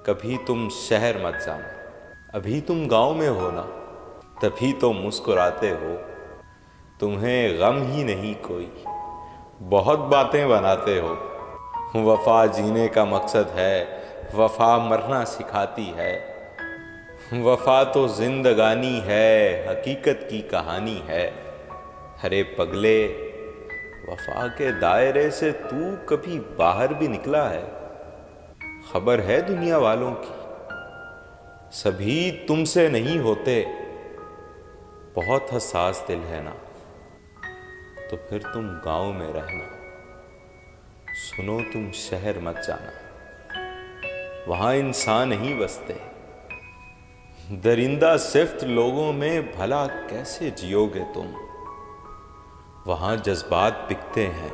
कभी तुम शहर मत जाना। अभी तुम गांव में हो ना, तभी तो मुस्कुराते हो। तुम्हें गम ही नहीं कोई, बहुत बातें बनाते हो। वफा जीने का मकसद है, वफा मरना सिखाती है। वफा तो जिंदगानी है, हकीकत की कहानी है। अरे पगले, वफा के दायरे से तू कभी बाहर भी निकला है? खबर है दुनिया वालों की, सभी तुमसे नहीं होते। बहुत हसास दिल है ना, तो फिर तुम गांव में रहना। सुनो, तुम शहर मत जाना, वहां इंसान नहीं बसते। दरिंदा सिफ्त लोगों में भला कैसे जियोगे तुम? वहां जज्बात बिकते हैं,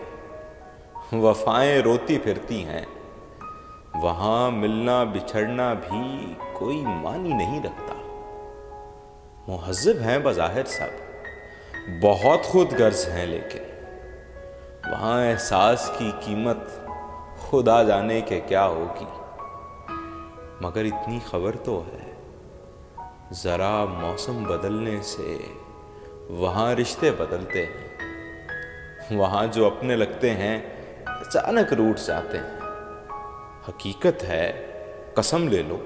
वफाएं रोती फिरती हैं। वहां मिलना बिछड़ना भी कोई मानी नहीं रखता। मुहज्जब हैं बज़ाहिर सब, बहुत खुद गर्ज हैं, लेकिन वहां एहसास की कीमत खुदा जाने के क्या होगी। मगर इतनी खबर तो है, जरा मौसम बदलने से वहां रिश्ते बदलते हैं। वहां जो अपने लगते हैं अचानक रूठ जाते हैं। हकीकत है, कसम ले लो,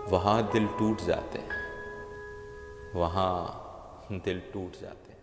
वहां दिल टूट जाते हैं। वहां दिल टूट जाते हैं।